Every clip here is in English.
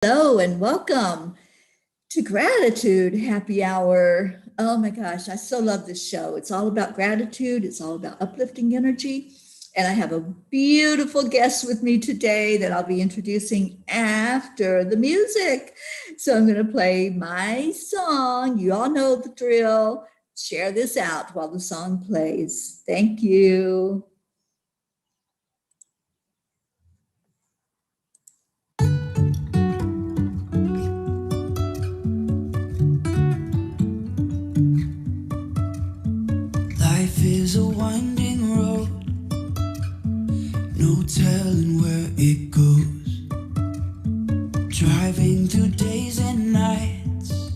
Hello and welcome to Gratitude Happy Hour. Oh my gosh, I so love this show. It's all about gratitude, it's all about uplifting energy. And I have a beautiful guest with me today that I'll be introducing after the music. So I'm going to play my song. You all know the drill. Share this out while the song plays. Thank you. Life is a winding road, no telling where it goes. Driving through days and nights,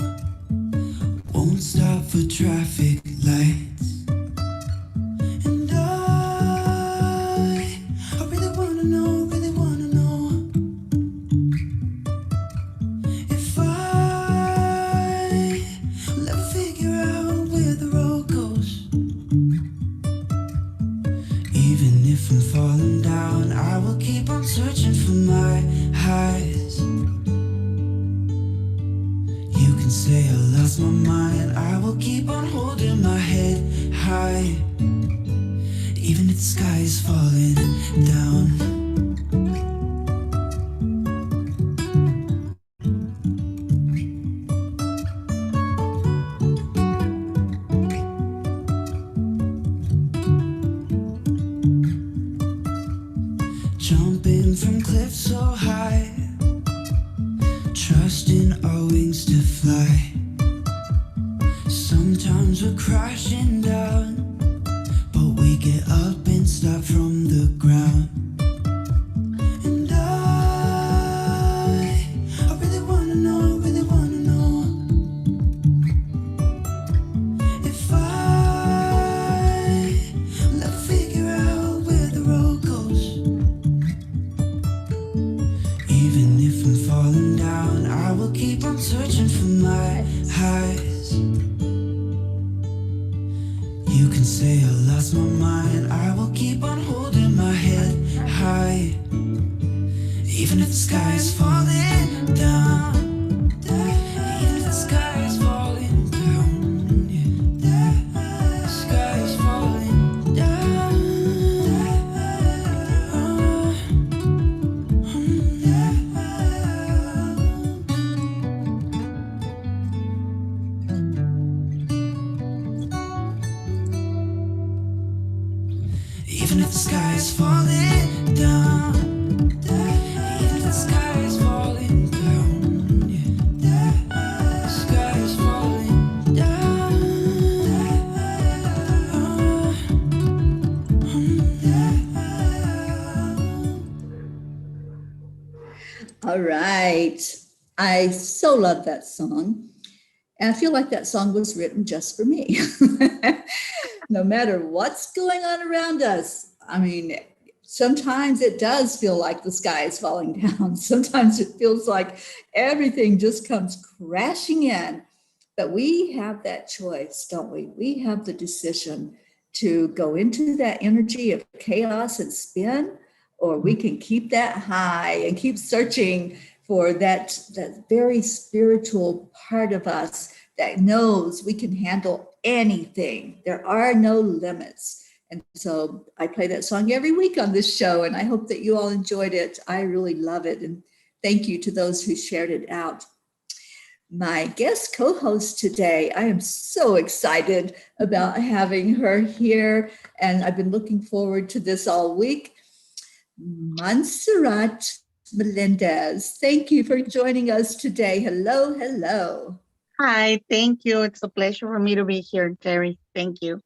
won't stop for traffic lights. And I really wanna know if will ever figure out where the road goes. Even if I'm falling down, I will keep on searching for my highs. You can say I lost my mind, I will keep on holding my head high. Even if the sky is falling down. Jumping from cliffs so high, trusting our wings to fly. Sometimes we're crashing down, but we get up and start from the ground. And I really wanna know if will ever figure out where the road goes. Even if I'm falling down, I will keep on searching for my highs. You can say I lost my mind, I will keep on holding my head high. Even if the sky is falling down. Even if the sky is falling down, yeah. The sky is falling down. Even if the sky is falling down, even if the sky is falling down, yeah. The sky is falling down. All right. I so love that song. And I feel like that song was written just for me. No matter what's going on around us. I mean, sometimes it does feel like the sky is falling down. Sometimes it feels like everything just comes crashing in. But we have that choice, don't we? We have the decision to go into that energy of chaos and spin, or we can keep that high and keep searching for that very spiritual part of us that knows we can handle anything. There are no limits. And so I play that song every week on this show, and I hope that you all enjoyed it. I really love it. And thank you to those who shared it out. My guest co-host today, I am so excited about having her here, and I've been looking forward to this all week. Monserrat Melendez, thank you for joining us today. Hello, hello. Hi, thank you. It's a pleasure for me to be here, Teri. Thank you.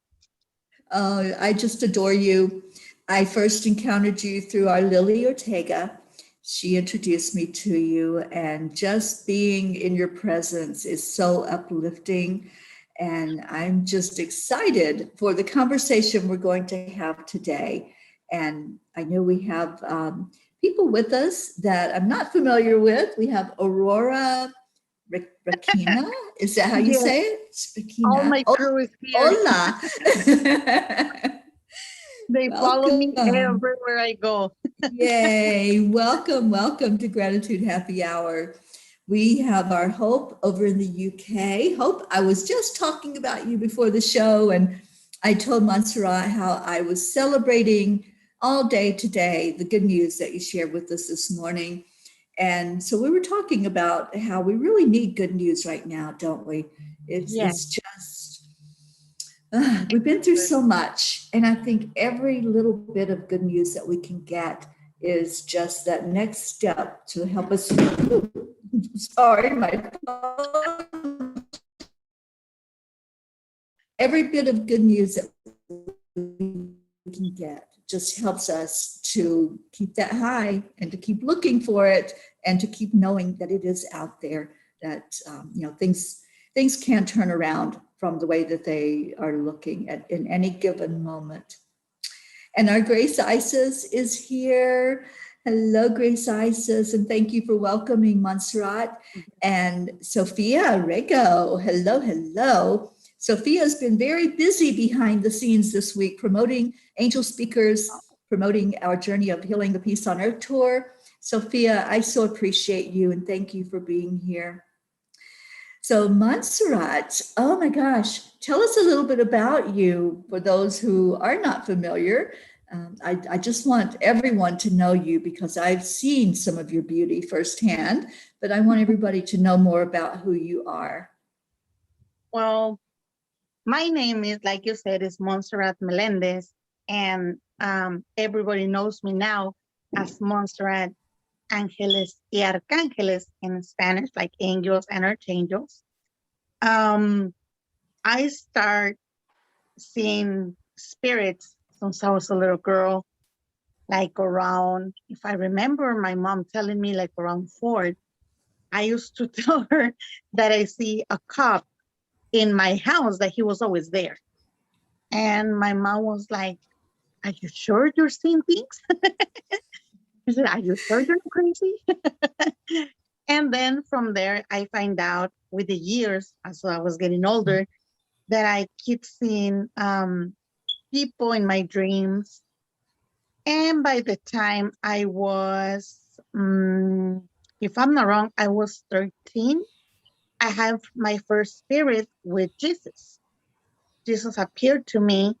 I just adore you. I first encountered you through our Lily Ortega. She introduced me to you, and just being in your presence is so uplifting. And I'm just excited for the conversation we're going to have today. And I know we have people with us that I'm not familiar with. We have Aurora Rakina. Is that how you say it? All Rakina. my crew is here. Hola. They follow me Welcome. everywhere I go. Yay. Welcome, welcome to Gratitude Happy Hour. We have our Hope over in the UK. Hope, I was just talking about you before the show, and I told Monserrat how I was celebrating all day today the good news that you shared with us this morning. And so we were talking about how we really need good news right now, don't we? Yes. It's just, we've been through so much. And I think every little bit of good news that we can get is just that next step to help us. Sorry, my phone. Every bit of good news that we can get just helps us to keep that high and to keep looking for it and to keep knowing that it is out there, that things can turn around from the way that they are looking at in any given moment. And our Grace Isis is here. Hello, Grace Isis, and thank you for welcoming Monserrat and Sophia Rego. Hello, hello. Sophia's been very busy behind the scenes this week, promoting angel speakers, promoting our Journey of Healing the Peace on Earth tour. Sophia, I so appreciate you and thank you for being here. So Monserrat, oh my gosh, tell us a little bit about you for those who are not familiar. I just want everyone to know you because I've seen some of your beauty firsthand, but I want everybody to know more about who you are. Well, my name is, like you said, is Monserrat Melendez, and everybody knows me now as Monserrat Angeles y Arcángeles in Spanish, like angels and archangels. I start seeing spirits since I was a little girl, like around, if I remember my mom telling me like around 4, I used to tell her that I see a cop in my house, that he was always there. And my mom was like, are you sure you're seeing things? She said, are you sure you're not crazy? And then from there, I find out with the years, as I was getting older, that I keep seeing people in my dreams. And by the time I was, if I'm not wrong, I was 13, I have my first spirit with Jesus. Jesus appeared to me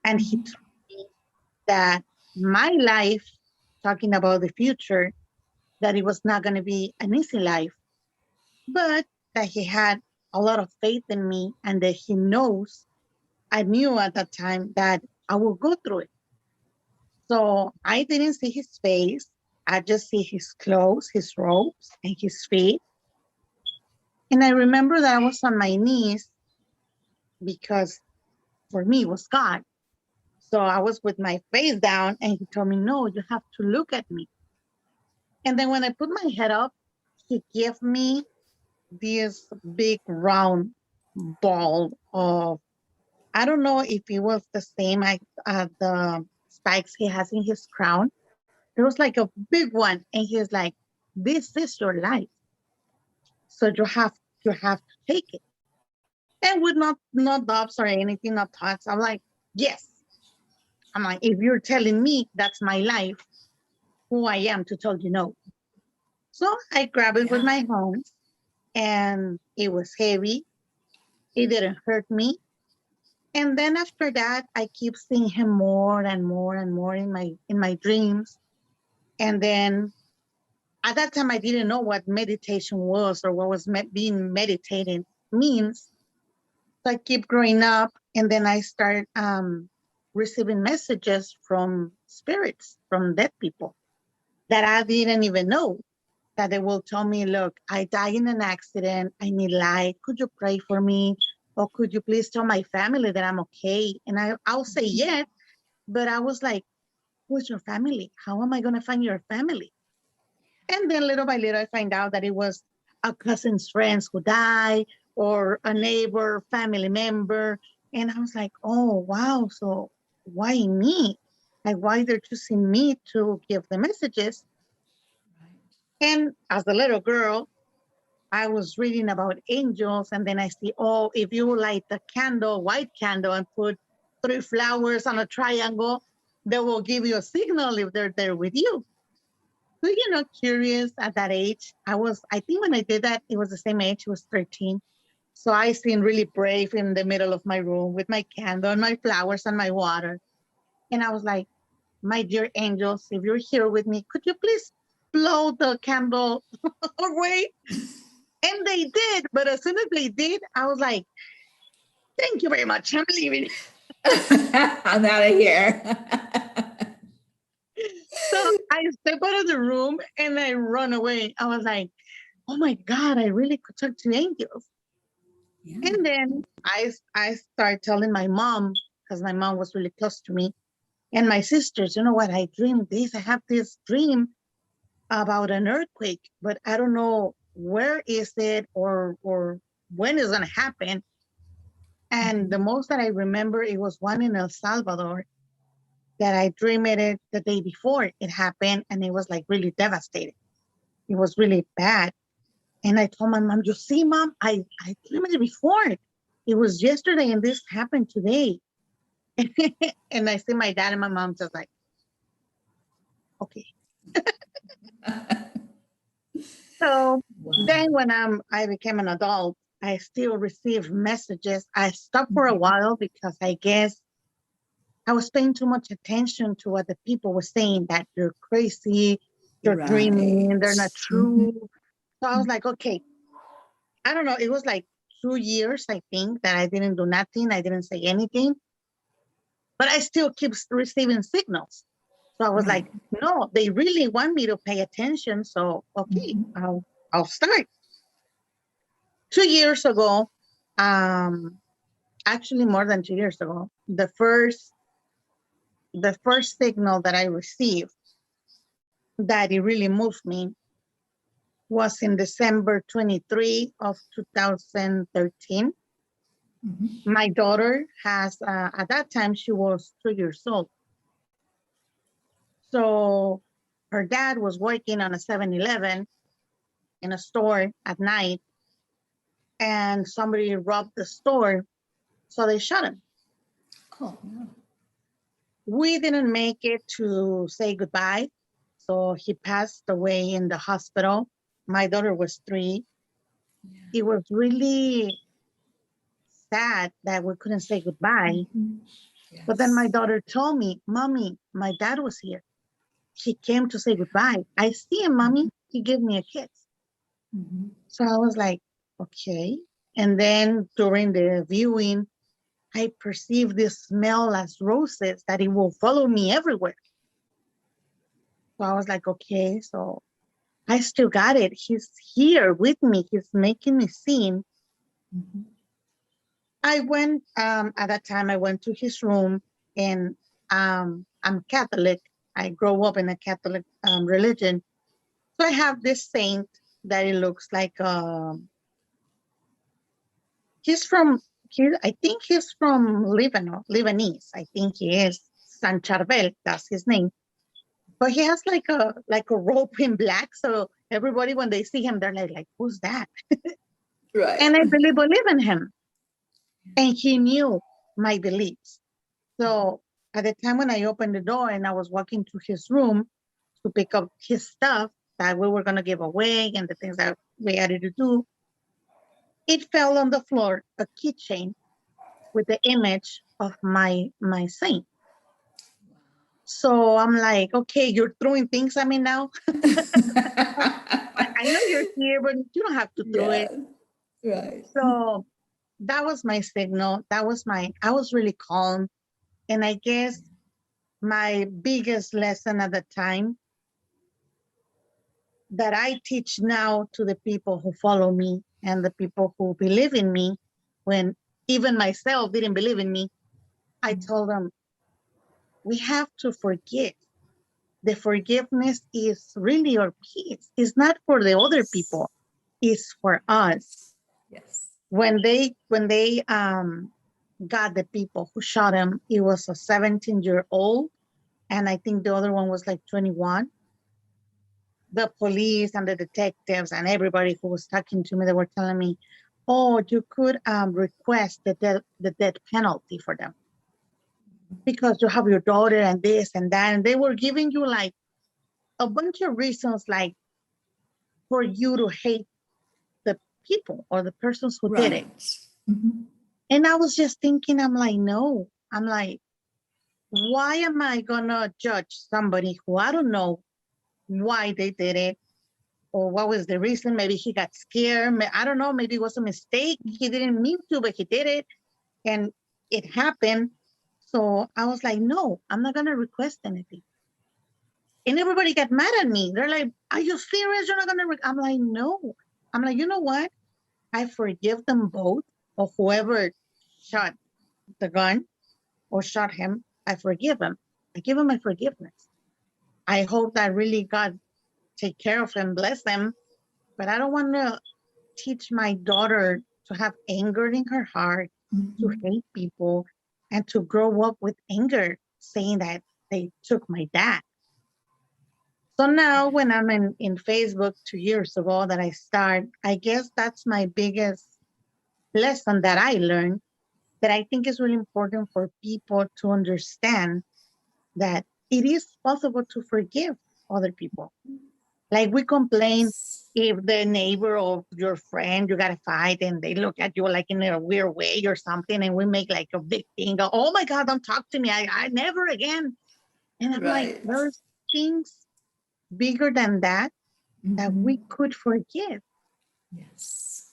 and he told me that my life, talking about the future, that it was not going to be an easy life, but that he had a lot of faith in me and that he knows, I knew at that time that I will go through it. So I didn't see his face. I just see his clothes, his robes, and his feet. And I remember that I was on my knees because for me it was God. So I was with my face down and he told me, no, you have to look at me. And then when I put my head up, he gave me this big round ball of, I don't know if it was the same as the spikes he has in his crown. It was like a big one. And he was like, this is your life. So you have to take it. And with not doubts or anything, not thoughts, I'm like, yes. I'm like, if you're telling me that's my life, who I am to tell you no. So I grabbed it with my hands and it was heavy. It didn't hurt me. And then after that, I keep seeing him more and more and more in my dreams. And then at that time, I didn't know what meditation was or what was being meditated means. So I keep growing up, and then I start receiving messages from spirits, from dead people that I didn't even know. That they will tell me, look, I died in an accident. I need light. Could you pray for me? Or could you please tell my family that I'm okay? And I'll say yes, but I was like, who's your family? How am I going to find your family? And then little by little, I find out that it was a cousin's friends who died or a neighbor, family member. And I was like, oh, wow. So why me? Like, why they're choosing me to give the messages? And as a little girl, I was reading about angels. And then I see, oh, if you light the candle, white candle, and put 3 flowers on a triangle, they will give you a signal if they're there with you. So, curious at that age. I think when I did that, it was the same age, it was 13. So I seemed really brave in the middle of my room with my candle and my flowers and my water. And I was like, my dear angels, if you're here with me, could you please blow the candle away? And they did. But as soon as they did, I was like, thank you very much. I'm leaving. I'm out of here. So I step out of the room and I run away. I was like, oh my God, I really could talk to angels. Yeah. And then I started telling my mom, because my mom was really close to me, and my sisters, you know what, I dreamed this. I have this dream about an earthquake, but I don't know where is it or when it's going to happen. And the most that I remember, it was one in El Salvador that I dreamed it the day before it happened, and it was like really devastating. It was really bad. And I told my mom, you see, Mom, I dreamed it before. It was yesterday and this happened today. And I see my dad and my mom just like, okay. So then when I became an adult, I still received messages. I stopped for a while because I guess I was paying too much attention to what the people were saying, that you're crazy, you're dreaming, they're not true. So I was like, okay, I don't know. It was like 2 years, I think, that I didn't do nothing. I didn't say anything, but I still keep receiving signals. So I was like, no, they really want me to pay attention. So, okay, I'll start. 2 years ago, actually more than 2 years ago, the first signal that I received that it really moved me was in December 23 of 2013. My daughter has, at that time, she was 3 years old. So her dad was working on a 7-Eleven in a store at night, and somebody robbed the store, so they shot him. Oh, no. We didn't make it to say goodbye, so he passed away in the hospital. My daughter was 3. Yeah. It was really sad that we couldn't say goodbye. Yes. But then my daughter told me, Mommy, my dad was here. He came to say goodbye. I see him, Mommy. He gave me a kiss. So I was like, okay. And then during the viewing, I perceived this smell as roses, that it will follow me everywhere. So I was like, okay, so I still got it. He's here with me. He's making me sing. I went, at that time, I went to his room, and I'm Catholic. I grew up in a Catholic religion. So I have this saint that it looks like, I think he's from Lebanese. I think he is. San Charbel, that's his name. But he has like a robe in black. So everybody, when they see him, they're like, who's that? Right. And I really believe in him. And he knew my beliefs. So at the time when I opened the door and I was walking to his room to pick up his stuff that we were going to give away and the things that we had to do, it fell on the floor, a keychain with the image of my saint. So I'm like, okay, you're throwing things at me now. I know you're here, but you don't have to throw it. Right. So that was my signal. I was really calm. And I guess my biggest lesson at the time that I teach now to the people who follow me and the people who believe in me, when even myself didn't believe in me, I told them, we have to forgive. The forgiveness is really our peace. It's not for the other people. It's for us. Yes. When they got the people who shot him, it was a 17-year-old, and I think the other one was like 21. The police and the detectives and everybody who was talking to me, they were telling me, oh, you could request the death penalty for them. because you have your daughter and this and that. And they were giving you like a bunch of reasons like for you to hate the people or the persons who did it. Mhm. And I was just thinking, I'm like, no, I'm like, why am I gonna judge somebody who I don't know why they did it or what was the reason? Maybe he got scared. I don't know. Maybe it was a mistake. He didn't mean to, but he did it and it happened. So I was like, no, I'm not gonna request anything. And everybody got mad at me. They're like, are you serious? You're not gonna? I'm like, no. I'm like, you know what? I forgive them both or whoever shot the gun or shot him. I forgive him. I give him my forgiveness. I hope that really God take care of him, bless them. But I don't want to teach my daughter to have anger in her heart, to Mhm. hate people, and to grow up with anger, saying that they took my dad. So now when I'm in Facebook 2 years ago that I start, I guess that's my biggest lesson that I learned that I think is really important for people to understand that it is possible to forgive other people. Like we complain if the neighbor or your friend, you got to fight and they look at you like in a weird way or something. And we make like a big thing. Oh my God, don't talk to me. I never again. And I'm like, Right. there's things bigger than that that Mhm. we could forgive. Yes.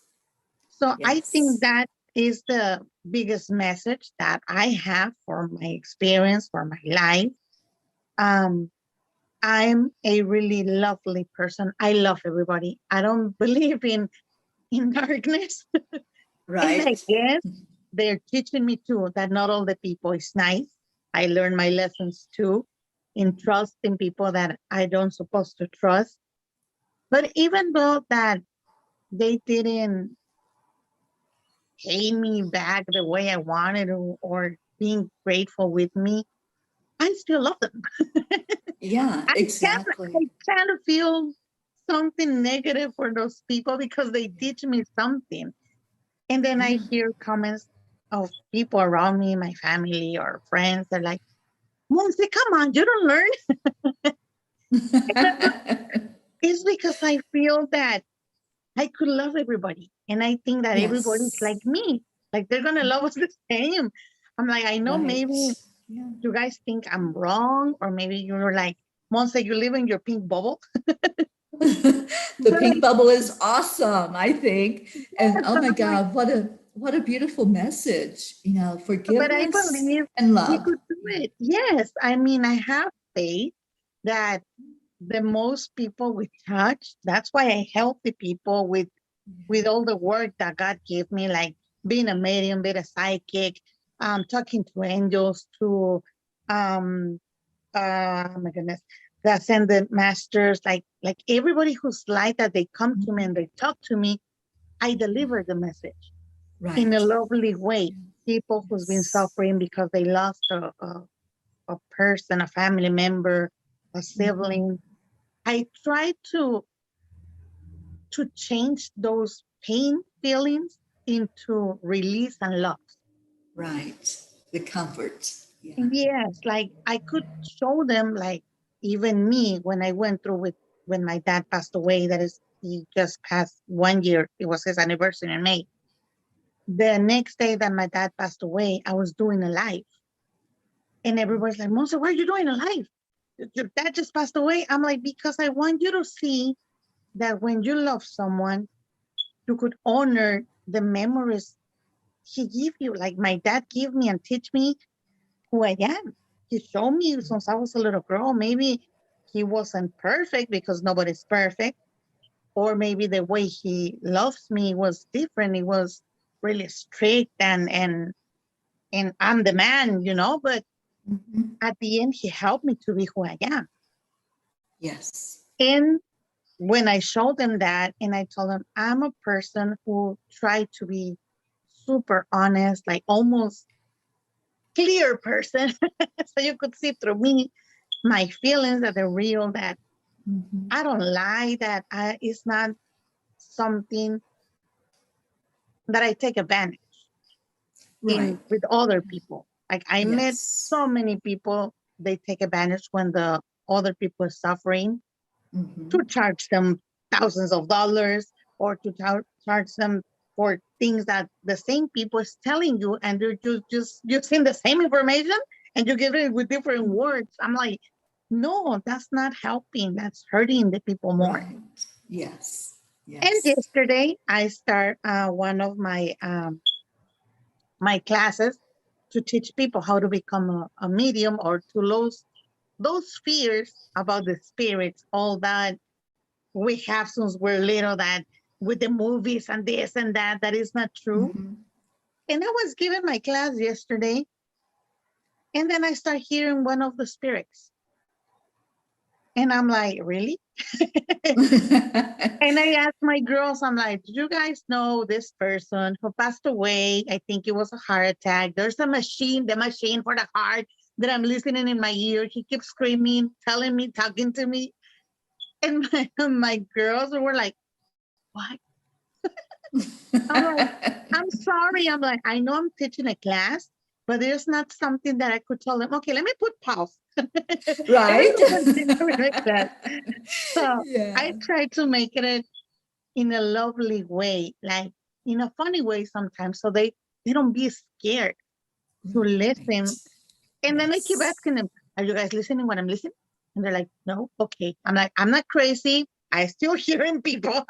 So I think Yes. that is the biggest message that I have for my experience, for my life. Um, I'm a really lovely person. I love everybody. I don't believe in darkness. And I Right. guess they're teaching me too that not all the people is nice. I learned my lessons too in trusting people that I don't supposed to trust. But even though that they didn't pay me back the way I wanted or being grateful with me, I still love them. Yeah, I exactly. can't feel something negative for those people because they teach me something. And then I Yeah. hear comments of people around me, my family or friends, they're like, Monse, come on, you don't learn. It's because I feel that I could love everybody. And I think that everybody's like Yes. me. Like they're gonna love us the same. I'm like, I know Right. maybe Yeah. you guys think I'm wrong, or maybe you're like, Monse, you live in your pink bubble. The But pink bubble is awesome, I think. And yes, oh and my I'm like, God, what a beautiful message. but I Forgiveness believe and we love. could do it. Yes. I mean, I have faith that the most people we touch, that's why I help the people with all the work that God gave me, like being a medium, being a psychic, talking to angels, to um oh my goodness, the ascended masters, like everybody who's like that, they come to me and they talk to me, I deliver the message in a Right. lovely way. People who's been Yes. suffering because they lost a person, a family member, a Mhm. sibling. I try to change those pain feelings into release and love. Right. The comfort. Yeah. Yes, like I could show them, like even me when I went through with when my dad passed away. That is, he just passed 1 year. It was his anniversary in May. The next day that my dad passed away, I was doing a live, and everybody's like, "Monse, why are you doing a live? Your dad just passed away." I'm like, because I want you to see that when you love someone, you could honor the memories he gave you. Like my dad gave me and teach me who I am. He showed me since I was a little girl. Maybe he wasn't perfect because nobody's perfect, or maybe the way he loves me was different. It was really strict and I'm the man, you know. But Mhm. at the end, he helped me to be who I am. Yes. And when I showed them that, and I told them I'm a person who tried to be super honest, like almost clear person, so you could see through me my feelings that they're real, that Mhm. I don't lie, that it's not something that I take advantage Right. in with other people. Like I met Yes. so many people, they take advantage when the other people are suffering to Mhm. charge them thousands of dollars or to charge them for things that the same people is telling you and they're just using the same information and you give it with different words. I'm like, no, that's not helping. That's hurting the people more. Right. Yes. And Yes. yesterday I start one of my classes to teach people how to become a medium or to lose those fears about the spirits, all that we have since we're little, that with the movies and this and that, that is not true. Mhm. And I was given my class yesterday, and then I start hearing one of the spirits. And I'm like, really? And I asked my girls, I'm like, do you guys know this person who passed away? I think it was a heart attack. There's a machine, the machine for the heart that I'm listening in my ear. He keeps screaming, telling me, talking to me. And my girls were like, what? I'm like, I'm sorry. I'm like, I know I'm teaching a class, but there's not something that I could tell them, okay, let me put pause. And let Right. me continue with my class. So I Yeah. try to make it in a lovely way, like in a funny way sometimes, so they don't be scared to Right. listen. And then I keep Yes. asking them, are you guys listening when I'm listening? And they're like, no, okay. I'm like, I'm not crazy. I still hearing people.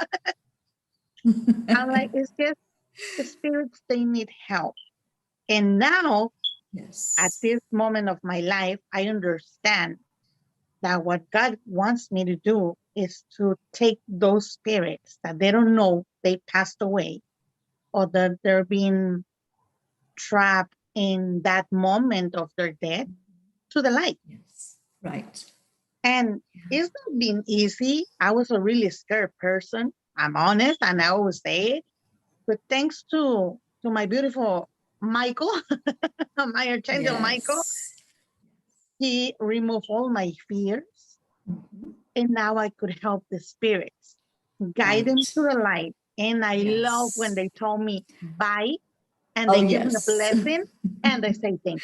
I'm like, it's just the spirits, they need help. And now at Yes. this moment of my life, I understand that what God wants me to do is to take those spirits that they don't know they passed away or that they're being trapped in that moment of their death to the light. Yes. Right. And it's not been easy. I was a really scared person. I'm honest, and I always say it. But thanks to my beautiful Michael, my Archangel Michael, Yes. he removed all my fears. Mhm. And now I could help the spirits, guide them Right. to the light. And I love when Yes. they told me bye and Oh, they give me a yes. blessing and they say thank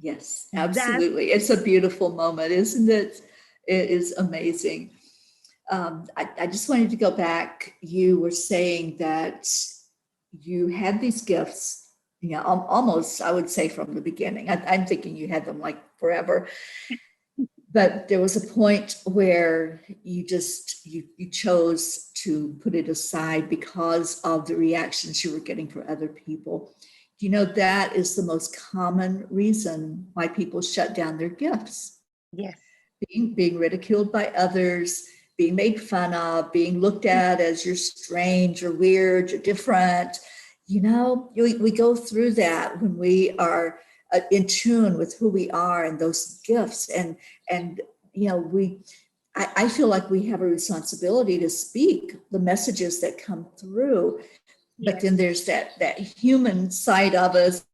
Yes, you. That, absolutely. It's a beautiful moment, isn't it? It is amazing. I just wanted to go back. You were saying that you had these gifts, almost, I would say, from the beginning. I'm thinking you had them like forever, but there was a point where you chose to put it aside because of the reactions you were getting from other people. That is the most common reason why people shut down their gifts. yes. Being ridiculed by others, being made fun of, being looked at as you're strange or weird or different. We go through that when we are in tune with who we are and those gifts. And I feel like we have a responsibility to speak the messages that come through. But then Yes. there's that human side of us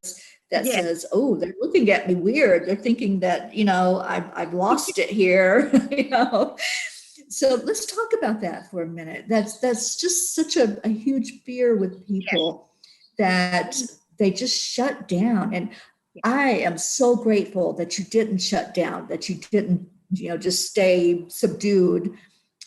that Yes. says, "Oh, they're looking at me weird. They're thinking that I've lost it here." So let's talk about that for a minute. That's just such a huge fear with Yes. people that they just shut down. And Yes. I am so grateful that you didn't shut down, that you didn't just stay subdued,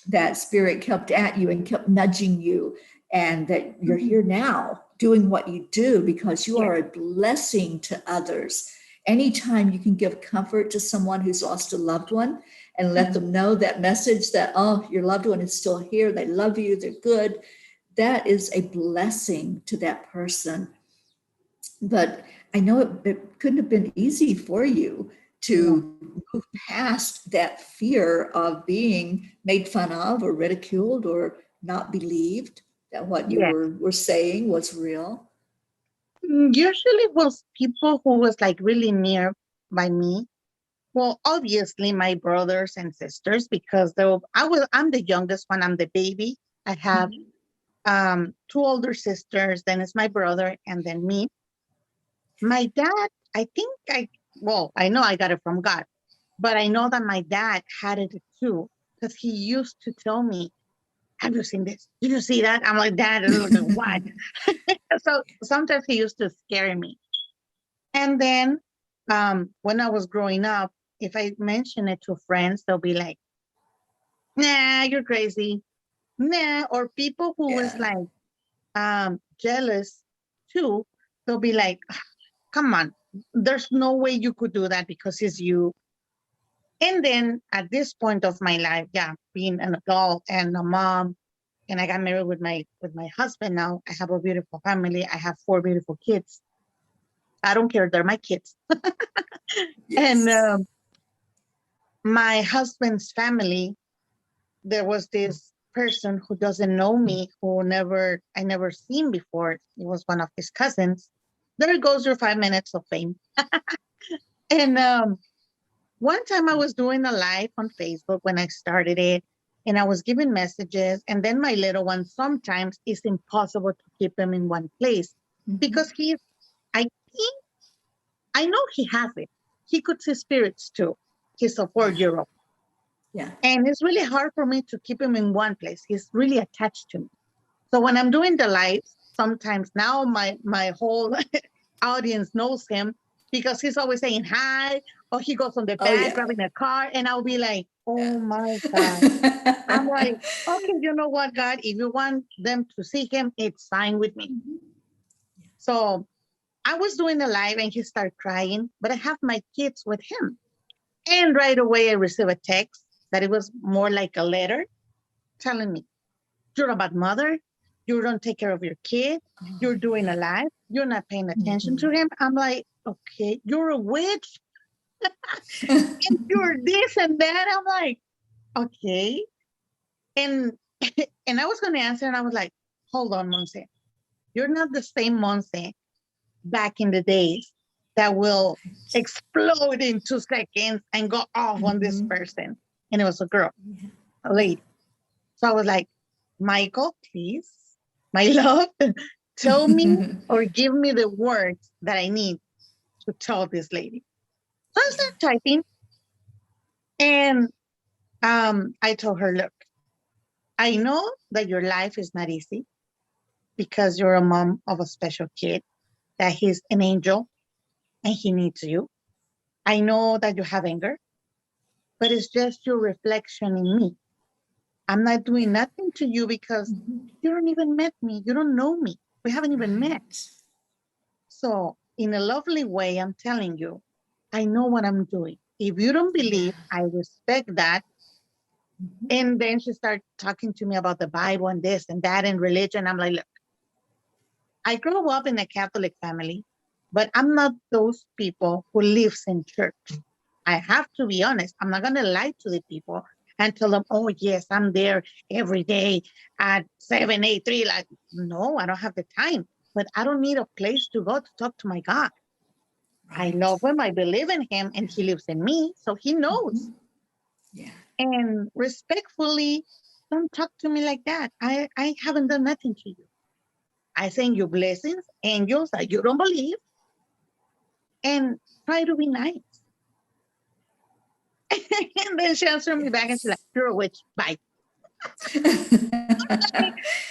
that spirit kept at you and kept nudging you, and that you're Mhm. here now doing what you do because you Yes. are a blessing to others. Anytime you can give comfort to someone who's lost a loved one and let Mhm. them know that message that, oh, your loved one is still here, they love you, they're good, that is a blessing to that person. But I know it couldn't have been easy for you No. to move past that fear of being made fun of or ridiculed or not believed that what you Yes. were saying was real. Usually was people who was like really near by me. Well, obviously my brothers and sisters, because I'm the youngest one, I'm the baby. I have Mhm. two older sisters, then it's my brother, and then me. My dad, I think I know I got it from God, but I know that my dad had it too, because he used to tell me, have you seen this? Did you see that? I'm like, Dad, and look at what? So sometimes he used to scare me. And then when I was growing up, if I mention it to friends, they'll be like, nah, you're crazy. Nah. Or people who was Yeah. like jealous too, they'll be like, come on, there's no way you could do that because it's you. And then at this point of my life, yeah, being an adult and a mom, and I got married with my husband now. I have a beautiful family. I have 4 beautiful kids. I don't care, they're my kids. And Yes. my husband's family, there was this person who doesn't know me, who I never seen before. It was one of his cousins. There goes your 5 minutes of fame. And one time I was doing a live on Facebook when I started it, and I was giving messages. And then my little one, sometimes it's impossible to keep him in one place because I think, I know he has it. He could see spirits too. He's a 4-year-old. Yeah. And it's really hard for me to keep him in one place. He's really attached to me. So when I'm doing the lives, sometimes now my whole audience knows him because he's always saying hi, or he goes on the Oh, back yeah. grabbing a car, and I'll be like, Yeah. oh my God. I'm like, okay, you know what, God, if you want them to see him, it's fine with me. So I was doing a live and he started crying, but I have my kids with him. And right away I received a text that it was more like a letter telling me, you're a bad mother. You don't take care of your kid. You're doing a live. You're not paying attention to him. I'm like, okay, you're a witch. And you're this and that. I'm like, okay. And and I was going to answer, and I was like, hold on, Monse. You're not the same Monse back in the days that will explode in 2 seconds and go off on this person. And it was a girl, a lady. So I was like, Michael, please, my love, tell me or give me the words that I need to tell this lady. So I started typing, and I told her, look, I know that your life is not easy because you're a mom of a special kid, that he's an angel and he needs you. I know that you have anger, but it's just your reflection in me. I'm not doing nothing to you because you don't even met me. You don't know me. We haven't even met. So in a lovely way, I'm telling you, I know what I'm doing. If you don't believe, I respect that. And then she started talking to me about the Bible and this and that and religion. I'm like, look, I grew up in a Catholic family, but I'm not those people who lives in church. I have to be honest. I'm not going to lie to the people and tell them, oh, yes, I'm there every day at 7, 8, 3. Like, no, I don't have the time. But I don't need a place to go to talk to my God. I love him. I believe in him, and he lives in me. So he knows. Yeah. And respectfully, don't talk to me like that. I haven't done nothing to you. I send you blessings, angels that you don't believe, and try to be nice. And then she answered me back and she's like, you're a witch. Bye.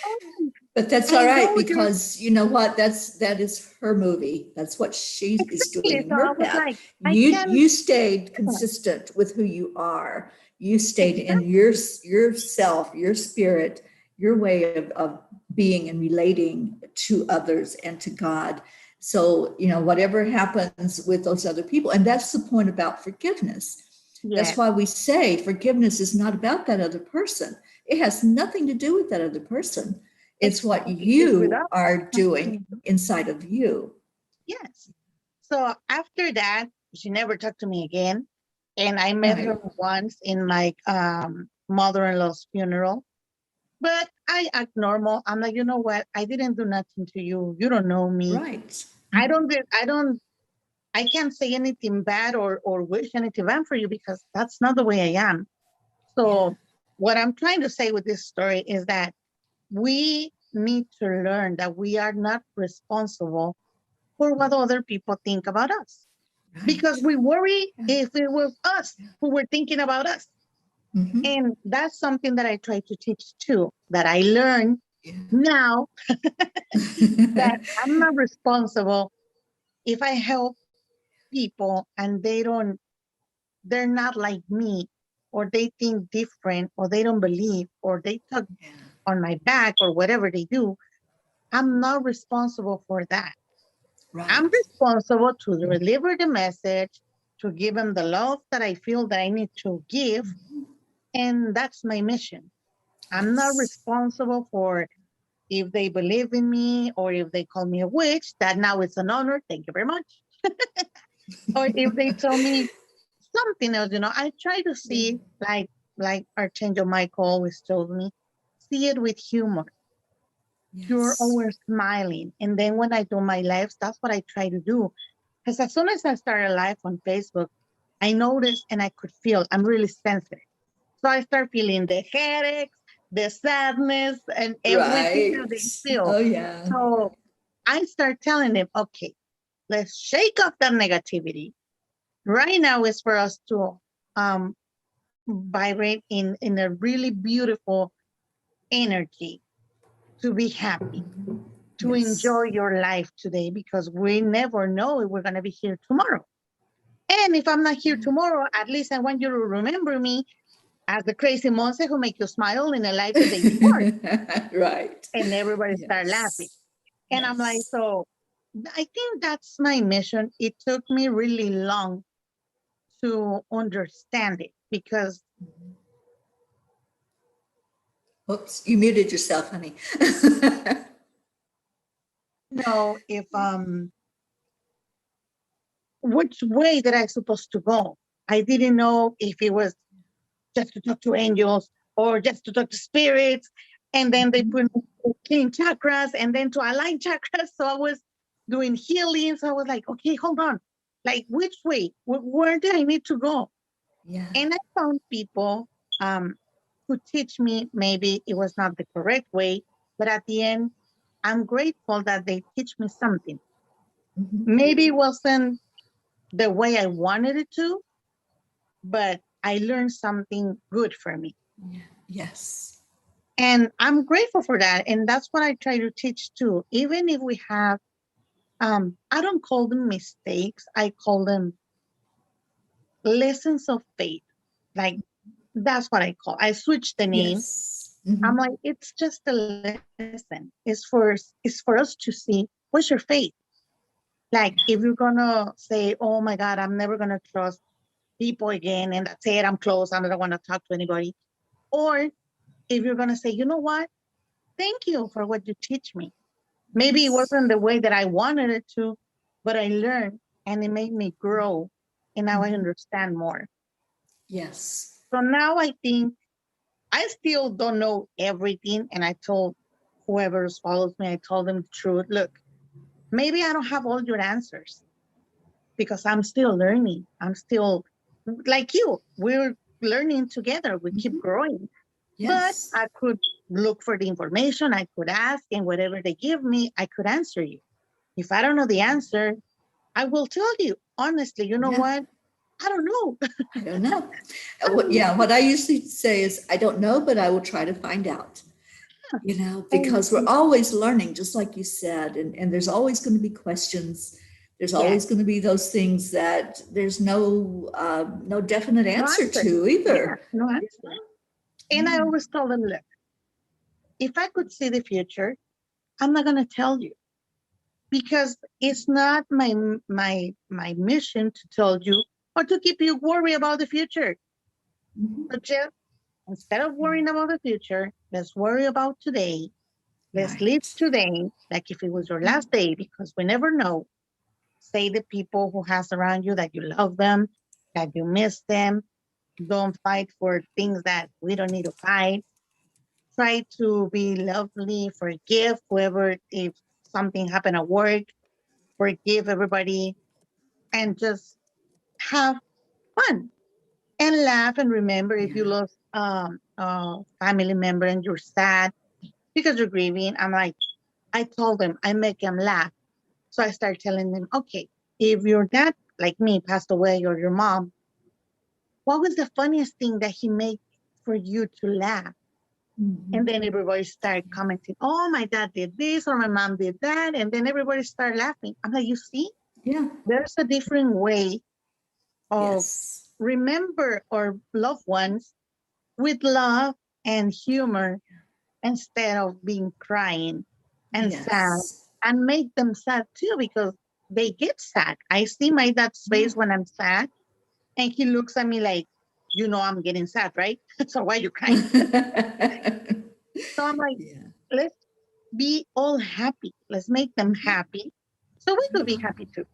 Oh, But that's I all right, know you're because you know what? That is her movie. That's what she is doing exactly. in So I her was path. like, I can't. You stayed consistent with who you are. You stayed in Exactly. yourself, your spirit, your way of being and relating to others and to God. So, you know, whatever happens with those other people, and that's the point about forgiveness. That's Yes. why we say forgiveness is not about that other person. It has nothing to do with that other person. It's what Exactly. It's with you us. are doing Mhm. inside of you. Yes. So after that, she never talked to me again. And I met her Right. once in my mother-in-law's funeral. But I act normal. I'm like, you know what? I didn't do nothing to you. You don't know me. Right. I can't say anything bad or wish anything bad for you because that's not the way I am. Yeah. So what I'm trying to say with this story is that we need to learn that we are not responsible for what other people think about us. Because Right. we worry Yeah. if it was us who were thinking about us. Mm-hmm. And that's something that I try to teach too, that I learned now that I'm not responsible if I help people and they're not like me, or they think different, or they don't believe, or they talk Yeah. on my back, or whatever they do, I'm not responsible for that. I'm Right. responsible to deliver the message, to give them the love that I feel that I need to give. And that's my mission. I'm not Yes. responsible for if they believe in me or if they call me a witch, that now it's an honor. Thank you very much. Or if they tell me something else, I try to Yeah. see like Archangel Michael always told me, see it with humor. You're Yes. always smiling. And then when I do my lives, that's what I try to do. Because as soon as I started live on Facebook, I noticed and I could feel I'm really sensitive. So I start feeling the headaches, the sadness, and everything that Right. they feel. Oh, yeah. So I start telling them, okay, let's shake off that negativity. Right now is for us to um, vibrate in a really beautiful energy, to be happy, to Yes. enjoy your life today, because we never know if we're going to be here tomorrow. And if I'm not here tomorrow, at least I want you to remember me as the crazy monster who make you smile in a life the day before. Right. And everybody start laughing. Yes. And I'm like, Yes. so I think that's my mission. It took me really long to understand it, because Oops, you muted yourself, honey. if which way that I supposed to go. I didn't know if it was just to talk to angels or just to talk to spirits. And then they put me to clean chakras and then to align chakras. So I was doing healing. So I was like, okay, hold on. Like, which way? Where do I need to go? Yeah. And I found people um, who teach me. Maybe it was not the correct way, but at the end, I'm grateful that they teach me something. Mhm. Maybe it wasn't the way I wanted it to, but I learned something good for me. Yeah. Yes. And I'm grateful for that. And that's what I try to teach too. Even if we have, I don't call them mistakes, I call them lessons of faith. Like, that's what I call. I switched the name. Yes. I'm Mhm. like, it's just a lesson. It's for us to see what's your faith. Like, if you're gonna say, "Oh my God, I'm never gonna trust people again," and that's it, I'm closed, I don't want to talk to anybody. Or if you're gonna say, "You know what? Thank you for what you teach me. Maybe it Yes. wasn't the way that I wanted it to, but I learned and it made me grow. And now I Mhm. understand more." Yes. So now I think I still don't know everything. And I told whoever follows me, I told them the truth. Look, maybe I don't have all your answers because I'm still learning. I'm still like you. We're learning together. We keep Mhm. growing. But Yes. I could look for the information. I could ask, and whatever they give me, I could answer you. If I don't know the answer, I will tell you honestly. You know Yeah. what? I don't know. I don't know. I don't Yeah, know. what I usually say is, I don't know, but I will try to find out. And Because we're always learning, just like you said, and there's always going to be questions. There's yes, always going to be those things that there's no definite no answer answer. to Yeah, either. no answer. And I always tell them, look, if I could see the future, I'm not gonna tell you because it's not my mission to tell you or to keep you worry about the future. Mhm. But just instead of worrying about the future, let's worry about today. Let's live Right. today like if it was your last day, because we never know. Say the people who has around you that you love them, that you miss them. Don't fight for things that we don't need to fight. Try to be lovely, forgive whoever if something happened at work, forgive everybody, and just have fun and laugh. And remember, if you Yeah. lost a family member and you're sad because you're grieving, I told them, I make them laugh. So I start telling them, okay, if your dad, like me, passed away or your mom, what was the funniest thing that he made for you to laugh? And Mhm. then everybody started commenting, oh, my dad did this or my mom did that. And then everybody started laughing. I'm like, you see? Yeah. There's a different way of Yes. remember our loved ones with love and humor instead of being crying and sad, Yes. and make them sad too because they get sad. I see my dad's Yeah. face when I'm sad, and he looks at me like, I'm getting sad, right? So why are you crying? So I'm like, Yeah. let's be all happy. Let's make them Mhm. happy. So we could be Yeah. happy too.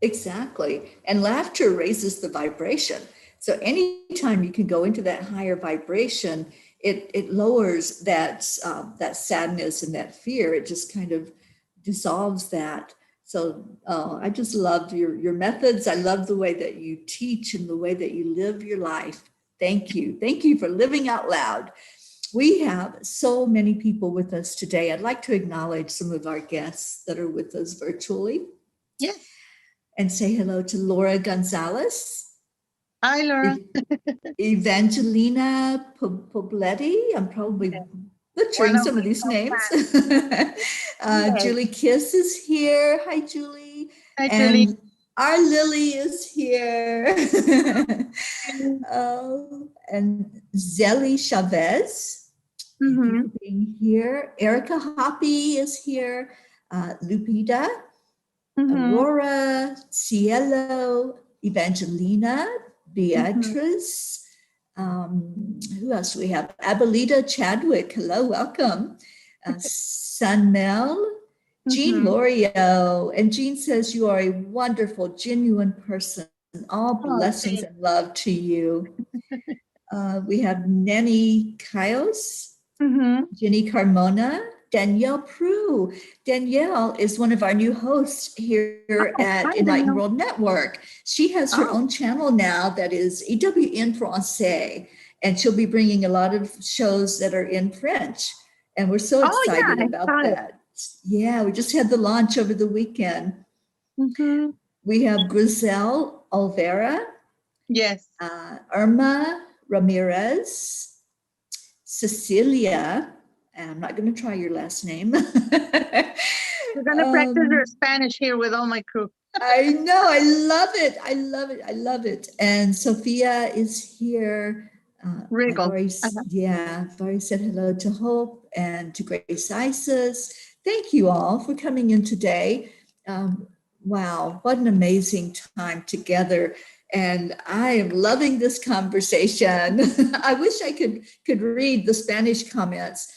Exactly. And laughter raises the vibration. So anytime you can go into that higher vibration, it lowers that sadness and that fear. It just kind of dissolves that. So I just love your methods. I love the way that you teach and the way that you live your life. Thank you. Thank you for living out loud. We have so many people with us today. I'd like to acknowledge some of our guests that are with us virtually Yes. and say hello to Laura Gonzalez, Hi, Laura. Evangelina Pobletti. I'm probably Yes. One butchering of some of my these top names. fans. Yes. Julie Kiss is here. Hi, Julie. Hi, Julie. And our Lily is here. And Zelly Chavez. Thank you Mm-hmm. for being here. Erica Hoppy is here. Lupita, Mm-hmm. Aurora, Cielo, Evangelina, Mm-hmm. Beatrice. Who else do we have? Abelita Chadwick. Hello, welcome. Sunmel, Jean Mm-hmm. Lorio. And Jean says, you are a wonderful, genuine person. All Oh, blessings thanks. and love to you. We have Nenny Kaios, Mm-hmm. Jenny Carmona, Danielle Prue. Danielle is one of our new hosts here Oh, at hi, Enlightened Daniel. World Network. She has her Oh, own channel now that is EWN Francais, and she'll be bringing a lot of shows that are in French. And we're so oh, excited yeah, I about saw it. that. Yeah, we just had the launch over the weekend. Mm-hmm. We have Griselle Olvera, Yes. Irma Ramirez, Cecilia, and I'm not going to try your last name. We're gonna practice your um, Spanish here with all my crew. I know, I love it. I love it. I love it. And Sophia is here. Wriggle. Uh-huh. I've already said hello to Hope and to Grace Isis. Thank you all for coming in today. Um, wow, what an amazing time together. And I am loving this conversation. I wish I could read the Spanish comments.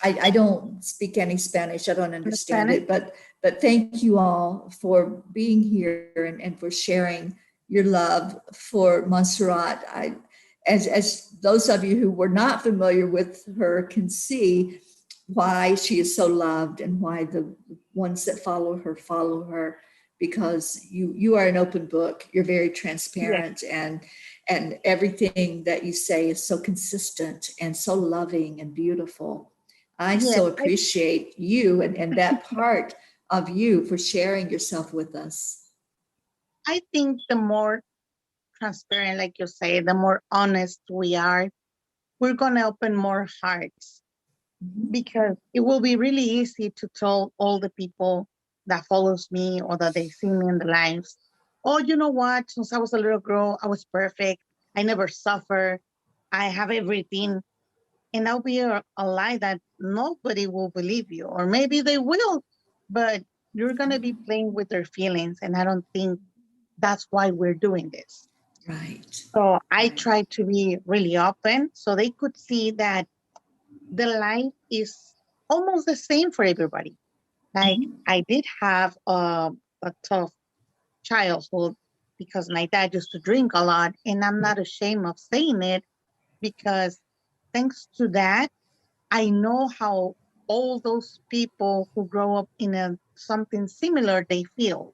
I don't speak any Spanish. I don't understand Understand it? it, but thank you all for being here and for sharing your love for Monserrat. As those of you who were not familiar with her can see why she is so loved and why the ones that follow her, because you are an open book. You're very Yes. transparent, and everything that you say is so consistent and so loving and beautiful. I Yes. so appreciate you and that part of you for sharing yourself with us. I think the more transparent, like you say, the more honest we are, we're gonna open more hearts, Mhm. because it will be really easy to tell all the people that follows me or that they see me in the lives, oh, you know what? Since I was a little girl, I was perfect. I never suffer. I have everything. And that'll be a lie that nobody will believe you, or maybe they will, but you're going to be playing with their feelings. And I don't think that's why we're doing this. Right, So I right. try to be really open so they could see that the life is almost the same for everybody. Like, Mhm. I did have a tough childhood because my dad used to drink a lot, and I'm not ashamed of saying it, because thanks to that, I know how all those people who grow up in something similar they feel.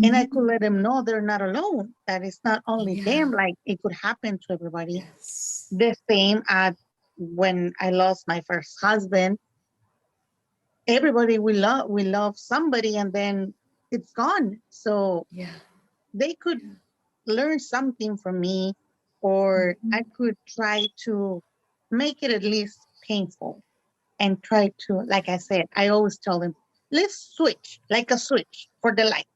And I could Mhm. let them know they're not alone, that it's not only them, Yeah, like it could happen to everybody. yes. The same at when I lost my first husband. Everybody we love somebody, and then it's gone. So Yeah, they could learn something from me, or I mhm. could try to make it at least painful, and try to, like I said, I always tell them, let's switch like a switch for the light.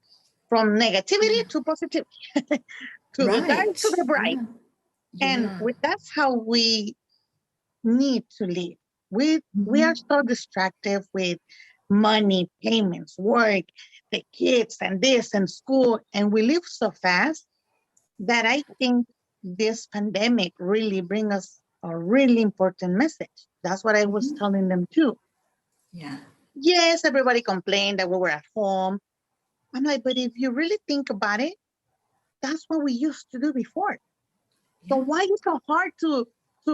from negativity to positivity, to the dark Right. to the bright. And Yeah. that's how we need to live. We are so distracted with money, payments, work, the kids, and this and school, and we live so fast that I think this pandemic really bring us a really important message. That's what I was telling them too. Yeah. Yes, everybody complained that we were at home. I'm like, but if you really think about it, that's what we used to do before. So Yeah. why is it so hard to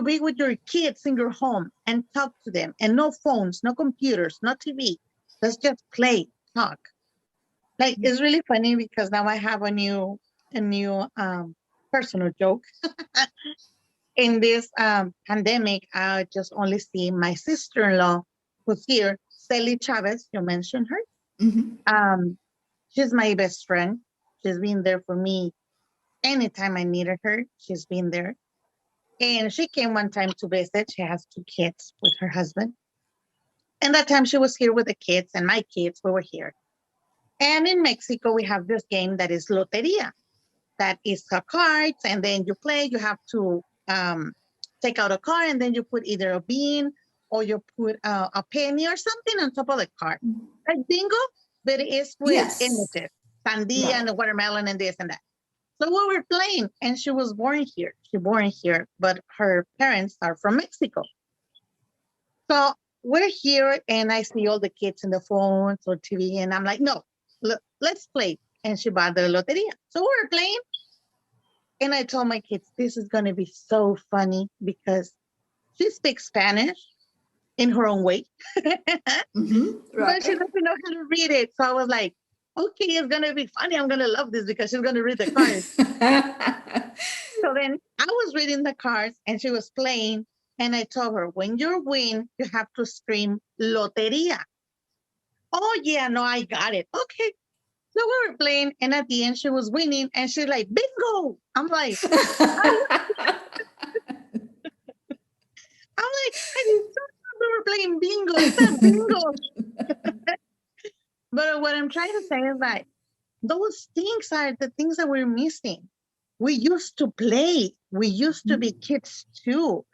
be with your kids in your home and talk to them, and no phones, no computers, no TV? Let's just play, talk. Like, it's really funny because now I have a new personal joke. In this pandemic, I just only see my sister-in-law who's here, Sally Chavez. You mentioned her. Mm-hmm. Um, she's my best friend. She's been there for me anytime I needed her. She's been there. And she came one time to visit. She has 2 kids with her husband. And that time she was here with the kids and my kids, we were here. And in Mexico, we have this game that is Loteria. That is cards, and then you play. You have to take out a card, and then you put either a bean or you put a penny or something on top of the card. Like bingo, but it is with Yes. images, sandia Right. and the watermelon and this and that. So we were playing, and she was born here. She born here, but her parents are from Mexico. So we're here, and I see all the kids in the phones or TV, and I'm like, no, let's play. And she bought the loteria. So we're playing, and I told my kids, this is going to be so funny because she speaks Spanish in her own way, but she Right. doesn't know how to read it. So I was like, okay, it's going to be funny. I'm going to love this because she's going to read the cards. So then I was reading the cards and she was playing. And I told her, when you win, you have to scream Loteria. Oh, yeah, no, I got it. Okay. So we were playing. And at the end, she was winning. And she's like, bingo. I'm like, I thought we were playing bingo. It's not bingo. But what I'm trying to say is that those things are the things that we're missing. We used to play. We used to be kids too.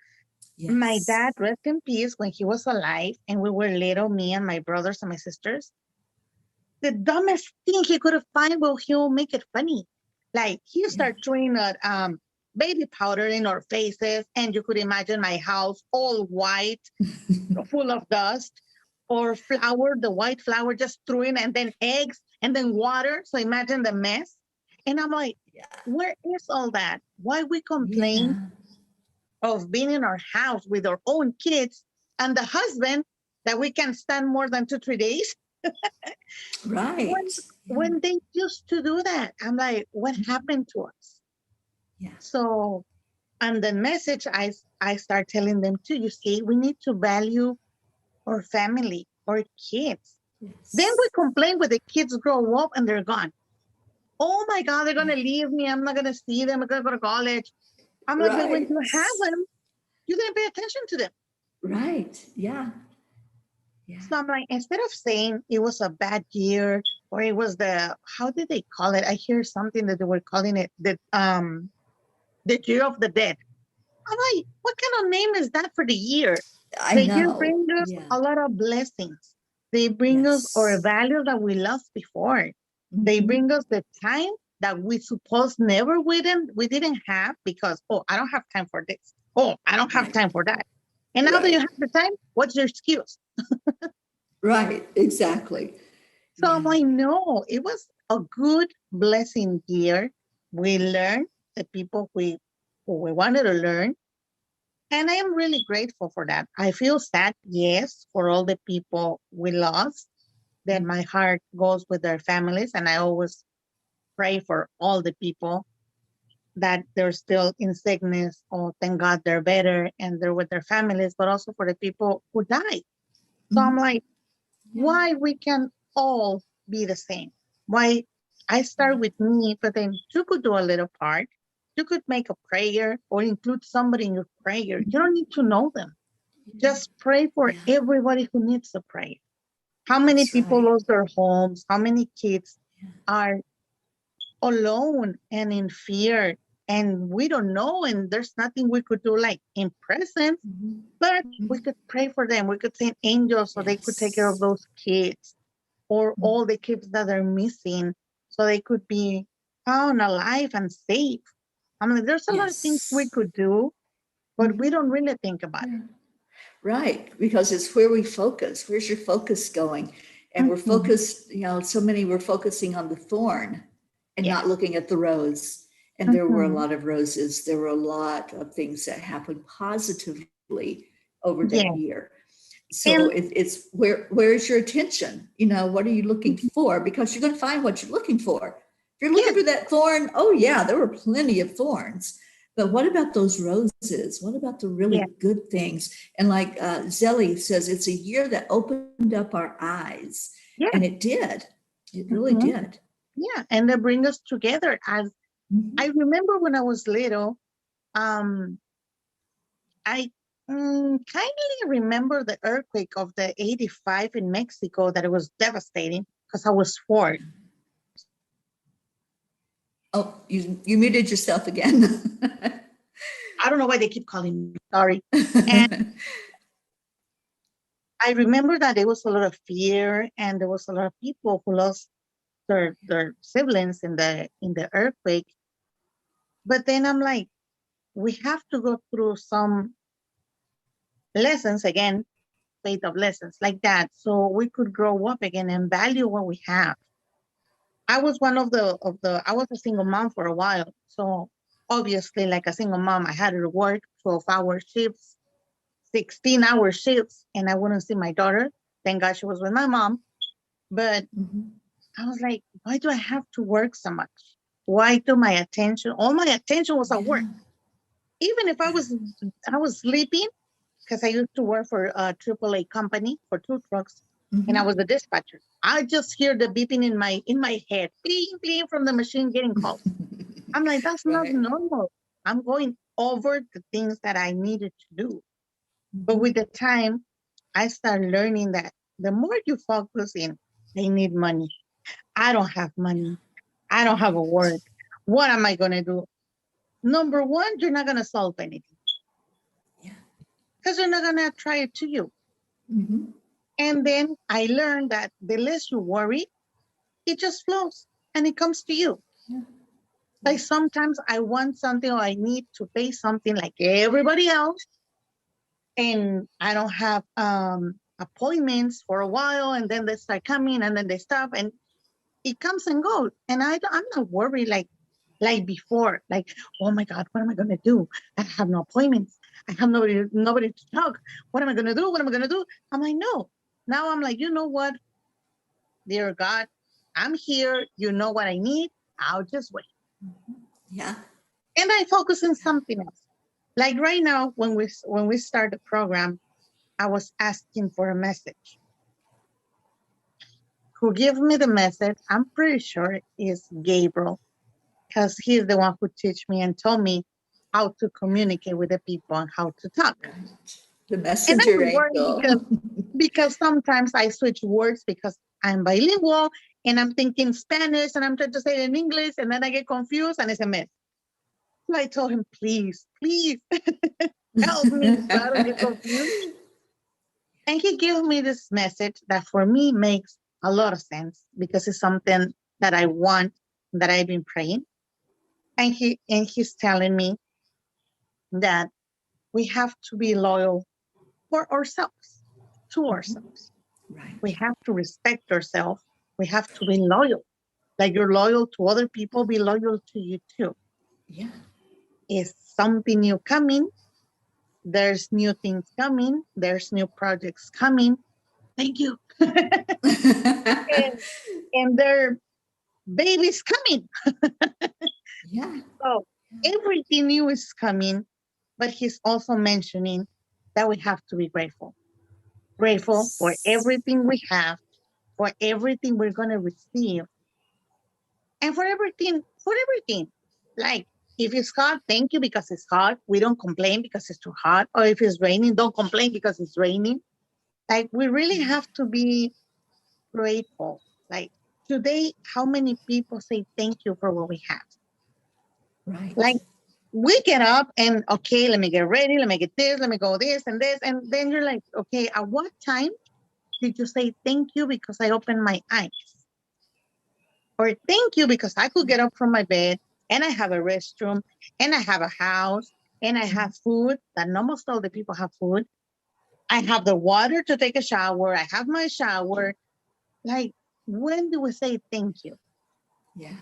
My Yes. dad, rest in peace, when he was alive and we were little, me and my brothers and my sisters, the dumbest thing he could have find, well, he'll make it funny. Like he started throwing baby powder in our faces, and you could imagine my house all white, full of dust, or flour, the white flour just throwing, and then eggs, and then water. So imagine the mess. And I'm like, where is all that? Why we complain Yeah. of being in our house with our own kids and the husband that we can stand more than 2-3 days when Right. Yeah. when they used to do that? I'm like, what happened to us? Yeah. So, and the message I start telling them too, you see, we need to value our family, our kids. Then we Yes. complain when the kids grow up and they're gone. Oh my God, they're gonna leave me. I'm not gonna see them. I'm gonna go to college. I'm like, but when Right. you have them, you didn't pay attention to them. Right. Yeah. Yeah. So I'm like, instead of saying it was a bad year or it was how did they call it? I hear something that they were calling it the year of the dead. I'm like, what kind of name is that for the year? I The year know. brings us Yeah. a lot of blessings. They bring us our Yes. values that we lost before. They bring us the time that we suppose never we didn't have because, oh, I don't have time for this. Oh, I don't have Right. time for that. And now that you Right. have the time, what's your excuse? Right. Exactly. So I'm Yeah. like, no, it was a good blessing year. We learned the people who we wanted to learn. And I am really grateful for that. I feel sad, yes, for all the people we lost, that my heart goes with their families. And I always pray for all the people that they're still in sickness. Oh, thank God they're better and they're with their families, but also for the people who died. So I'm like, Yeah. why we can all be the same? Why I start with me, but then you could do a little part. You could make a prayer or include somebody in your prayer. You don't need to know them. Just pray for Yeah. everybody who needs a prayer. How many That's people right. lost their homes? How many kids are alone and in fear, and we don't know, and there's nothing we could do like in presence, but we could pray for them. We could send angels so they could take care of Yes. those kids, or all the kids that are missing, so they could be found alive and safe. I mean, there's a lot of things we Yes. could do, but we don't really think about Yeah. Right, because it's where we focus. Where's your focus going? And it. we're focused, so many we're focusing on the thorn and Yeah. not looking at the rose. And there were a Mhm. lot of roses. There were a lot of things that happened positively over that Yeah. year. So And it's where's your attention? What are you looking for? Because you're going to find what you're looking for. If you're looking yes, for that thorn, oh yeah, there were plenty of thorns. But what about those roses? What about the really yeah, good things? And like Zelly says, it's a year that opened up our eyes, yeah. and it did. It really Mhm. did. Yeah, and they bring us together. As I Mhm. remember when I was little, um, I kindly remember the earthquake of the 85 in Mexico, that it was devastating because I was 4. Oh, you muted yourself again. I don't know why they keep calling me, sorry. And I remember that there was a lot of fear, and there was a lot of people who lost their siblings in the earthquake. But then I'm like, we have to go through some lessons again, faith of lessons like that, so we could grow up again and value what we have. I was one of the I was a single mom for a while. So obviously, like a single mom, I had to work 12-hour shifts, 16-hour shifts, and I wouldn't see my daughter. Thank God she was with my mom. But Mhm. I was like, why do I have to work so much? Why do all my attention was at work? Yeah. Even if I was sleeping, because I used to work for a AAA company for 2 trucks, and I Mhm. was a dispatcher. I just hear the beeping in my head, bling bling from the machine getting calls. I'm like, that's not Right. normal. I'm going over the things that I needed to do. But Mhm. with the time, I started learning that the more you focus in, I need money. I don't have money. I don't have a work. What am I going to do? Number one, you're not going to solve anything Yeah. because you're not going to try it to you. Mhm. And then I learned that the less you worry, it just flows and it comes to you. Yeah. Like sometimes I want something, or I need to pay something like everybody else, and I don't have appointments for a while, and then they start coming, and then they stop, and it comes and goes. And I'm not worried like before, like, oh my God, what am I gonna do? I have no appointments. I have nobody to talk. What am I gonna do? What am I gonna do? I'm like, no. Now I'm like, you know what, dear God, I'm here. You know what I need. I'll just wait. Yeah. And I focus on something else. Like right now, when we start the program, I was asking for a message. Who gave me the message? I'm pretty sure is Gabriel, because he's the one who teach me and told me how to communicate with the people and how to talk. Right. The And I messenger was worried because angel. because sometimes I switch words because I'm bilingual and I'm thinking Spanish and I'm trying to say it in English, and then I get confused and it's a mess. So I told him, please, please help me so I don't get confused. And he gave me this message that for me makes a lot of sense because it's something that I want, that I've been praying. And he's telling me that we have to be loyal for ourselves, to ourselves. We Right. have to respect ourselves. We have to be loyal. Like you're loyal to other people, be loyal to you too. Yeah. Is something new coming? There's new things coming. There's new projects coming. Thank you. and, and there babies coming. Yeah. So everything new is coming, but he's also mentioning that we have to be grateful. Grateful for Yes. everything we have, for everything we're going to receive, and for everything, for everything. Like if it's hot, thank you because it's hot. We don't complain because it's too hot. Or if it's raining, don't complain because it's raining. Like we really have to be grateful. Like today, how many people say thank you for what we have? Right. Like, we get up and, okay, let me get ready, let me get this, let me go this and this. And then you're like, okay, at what time did you say thank you because I opened my eyes? Or thank you because I could get up from my bed and I have a restroom and I have a house and I have food that almost all the people have food. I have the water to take a shower. I have my shower. Like, when do we say thank you? Yeah.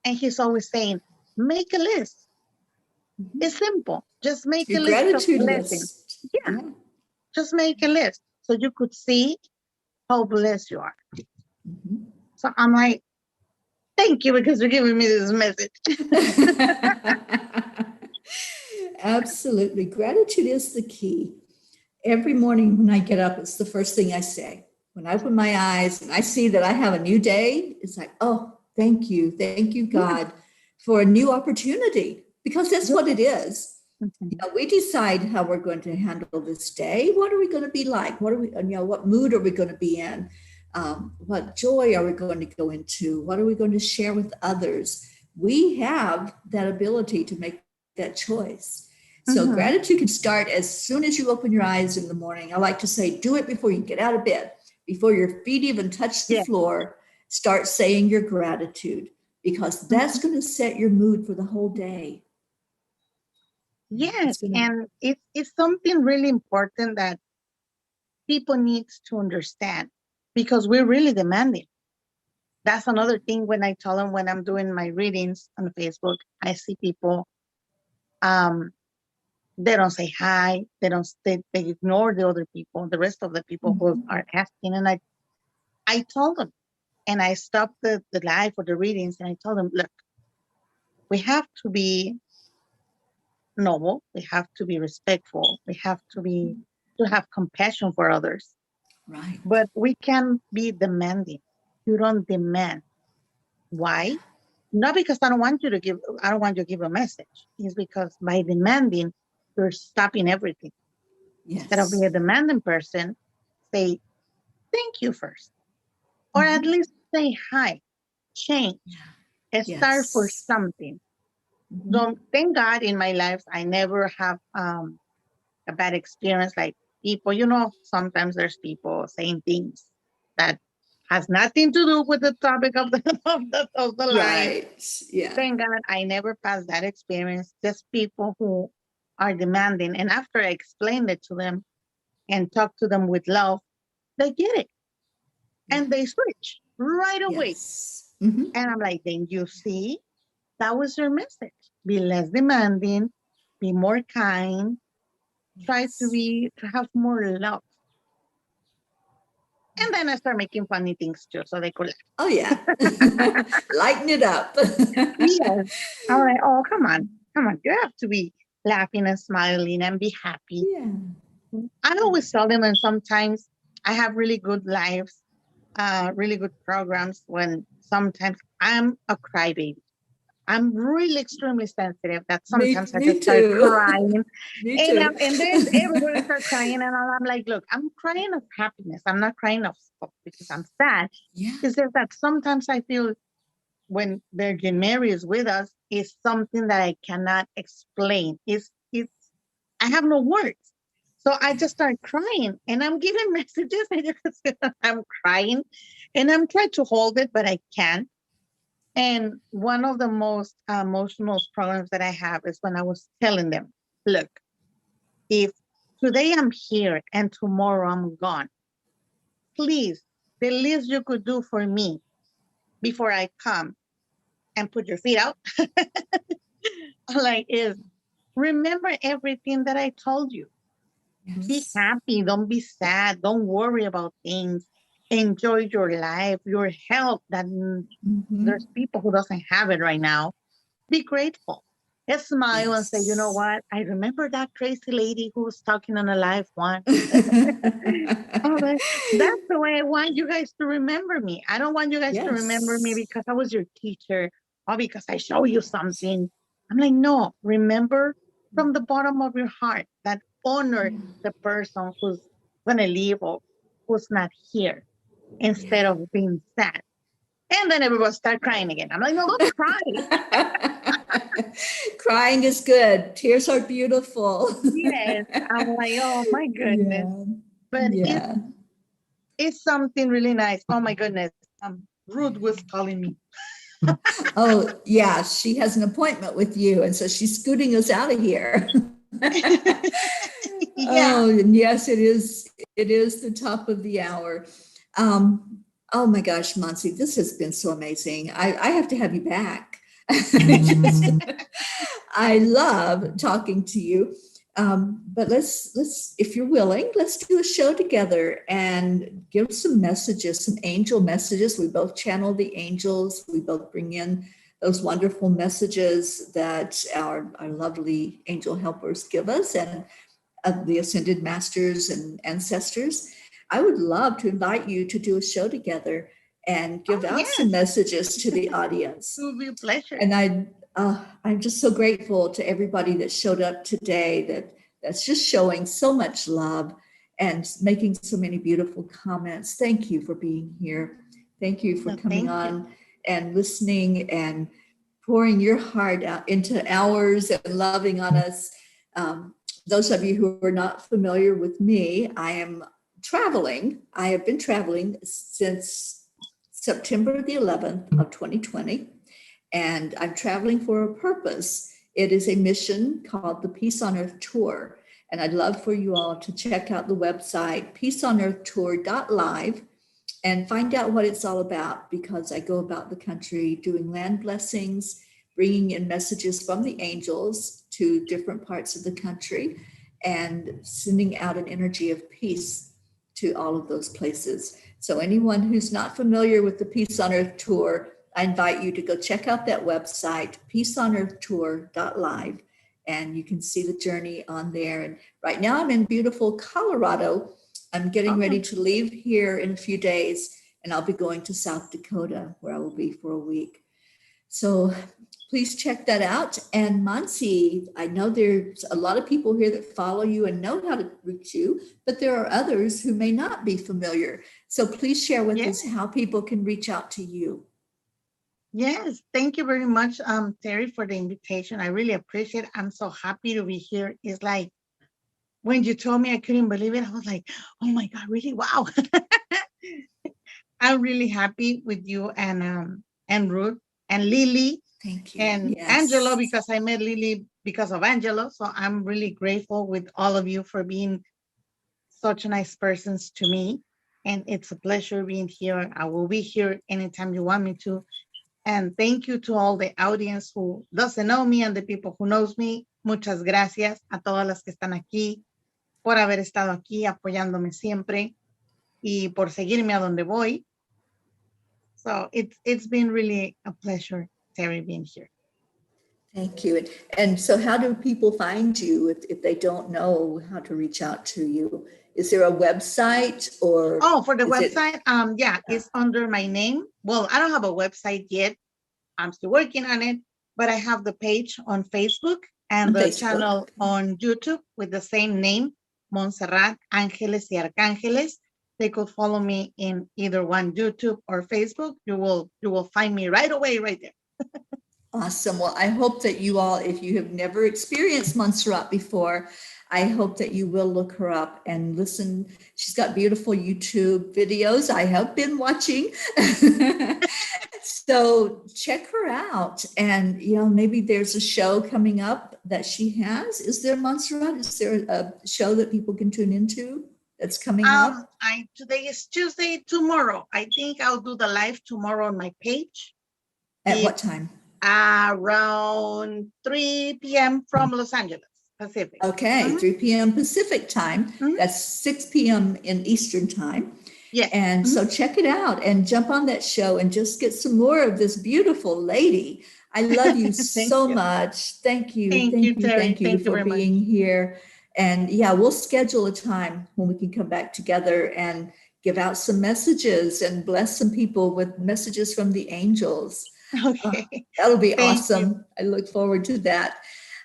And he's always saying, make a list. It's simple. Just make Your a list of gratitude blessings. list. Yeah. Just make a list so you could see how blessed you are. Mhm. So I'm like, thank you because you're giving me this message. Absolutely. Gratitude is the key. Every morning when I get up, it's the first thing I say. When I open my eyes and I see that I have a new day, it's like, oh, thank you. Thank you, God, for a new opportunity, because that's what it is. You know, we decide how we're going to handle this day. What are we going to be like? What are we, what mood are we going to be in? What joy are we going to go into? What are we going to share with others? We have that ability to make that choice. So gratitude can start as soon as you open your eyes in the morning. I like to say, do it before you get out of bed, before your feet even touch the floor. Start saying your gratitude, because that's going to set your mood for the whole day. Yes, and it's something really important that people need to understand, because we're really demanding. That's another thing when I tell them, when I'm doing my readings on Facebook, I see people, they don't say hi, they ignore the other people, the rest of the people who are asking. And I told them, and I stopped the live or the readings, and I told them, look, we have to be noble, we have to be respectful, we have to have compassion for others. Right. But we can be demanding. You don't demand. Why? Not because I don't want you to give a message. It's because by demanding, you're stopping everything. Yes. Instead of being a demanding person, say thank you first. Or at least say hi, change, and start for something. Don't, thank God in my life, I never have a bad experience. Like, people, sometimes there's people saying things that has nothing to do with the topic of the life. Right. Yeah. Thank God I never passed that experience. Just people who are demanding. And after I explained it to them and talk to them with love, they get it. And they switch right away. Yes. Mm-hmm. And I'm like, then you see, that was your message. Be less demanding, be more kind, try to have more love. And then I start making funny things too, so they could laugh. Oh yeah. Lighten it up. Yes. I'm like, oh, come on. You have to be laughing and smiling and be happy. Yeah. I always tell them, and sometimes I have really good lives, really good programs, when sometimes I'm a crybaby. I'm really extremely sensitive that sometimes I Me just start too. crying. Me too. And then everybody starts crying, and I'm like, look, I'm crying of happiness. I'm not crying of because I'm sad. Yeah. It's just that sometimes I feel when Virgin Mary is with us is something that I cannot explain. It's I have no words. So I just start crying, and I'm giving messages. I'm crying, and I'm trying to hold it, but I can't. And one of the most emotional problems that I have is when I was telling them, look, if today I'm here and tomorrow I'm gone, please, the least you could do for me before I come and put your feet out, like, is remember everything that I told you. Yes. Be happy. Don't be sad. Don't worry about things. Enjoy your life, your health. That there's people who doesn't have it right now. Be grateful. Just smile and say, you know what? I remember that crazy lady who was talking on a live one. Oh, that's the way I want you guys to remember me. I don't want you guys to remember me because I was your teacher or because I show you something. I'm like, no, remember from the bottom of your heart that honor the person who's going to leave or who's not here instead of being sad. And then everybody start crying again. I'm like, no, don't cry. Crying is good. Tears are beautiful. Yes. I'm like, oh my goodness. Yeah. But Yeah. it's something really nice. Oh my goodness. Ruth was calling me. Oh, yeah. She has an appointment with you. And so she's scooting us out of here. Yeah. Oh, and yes, it is. It is the top of the hour. Oh my gosh, Monsi, this has been so amazing. I have to have you back. I love talking to you. But let's, if you're willing, let's do a show together and give some messages, some angel messages. We both channel the angels. We both bring in those wonderful messages that our lovely angel helpers give us, and the ascended masters and ancestors. I would love to invite you to do a show together and give out some messages to the audience. It will be a pleasure. And I'm just so grateful to everybody that showed up today, that's just showing so much love and making so many beautiful comments. Thank you for being here. Thank you for coming on and listening and pouring your heart out into ours and loving on us. Those of you who are not familiar with me, I am traveling. I have been traveling since September the 11th of 2020, and I'm traveling for a purpose. It is a mission called the Peace on Earth Tour, and I'd love for you all to check out the website peaceonearthtour.live and find out what it's all about, because I go about the country doing land blessings, bringing in messages from the angels to different parts of the country, and sending out an energy of peace to all of those places. So anyone who's not familiar with the Peace on Earth Tour, I invite you to go check out that website, peaceonearthtour.live, and you can see the journey on there. And right now I'm in beautiful Colorado. I'm getting ready to leave here in a few days, and I'll be going to South Dakota, where I will be for a week. So please check that out. And Monsi, I know there's a lot of people here that follow you and know how to reach you, but there are others who may not be familiar. So please share with us how people can reach out to you. Yes, thank you very much, Teri, for the invitation. I really appreciate it. I'm so happy to be here. It's like, when you told me, I couldn't believe it. I was like, oh my God, really? Wow. I'm really happy with you and Ruth and Lily. Thank you. And Angelo, because I met Lily because of Angelo. So I'm really grateful with all of you for being such nice persons to me. And it's a pleasure being here. I will be here anytime you want me to. And thank you to all the audience who doesn't know me and the people who knows me. Muchas gracias a todas las que están aquí por haber estado aquí apoyándome siempre y por seguirme a donde voy. So it's been really a pleasure, Teri, being here. Thank you. And so how do people find you if they don't know how to reach out to you? Is there a website or? Oh, for the website, it's under my name. Well, I don't have a website yet. I'm still working on it, but I have the page on Facebook and the channel on YouTube with the same name, Monserrat, Ángeles y Arcángeles. They could follow me in either one, YouTube or Facebook. You will find me right away, right there. Awesome. Well, I hope that you all, if you have never experienced Monserrat before, I hope that you will look her up and listen. She's got beautiful YouTube videos. I have been watching. So check her out. And, maybe there's a show coming up that she has. Is there, Monserrat? Is there a show that people can tune into that's coming up? Today is Tuesday. Tomorrow, I think I'll do the live tomorrow on my page. At what time? Around 3 p.m. from Los Angeles, Pacific. Okay, 3 p.m. Pacific time. That's 6 p.m. in Eastern time. Yeah. And so check it out and jump on that show and just get some more of this beautiful lady. I love you so much. Thank you. Thank you, Teri. Thank you for being here. And we'll schedule a time when we can come back together and give out some messages and bless some people with messages from the angels. Okay. That'll be awesome. I look forward to that.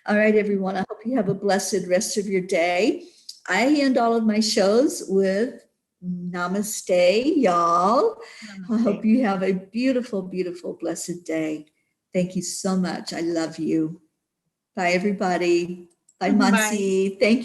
All right, everyone. I hope you have a blessed rest of your day. I end all of my shows with Namaste, y'all. I hope Namaste. you have a beautiful, beautiful, blessed day. Thank you so much. I love you. Bye, everybody. Bye, Bye. Mansi. Thank you.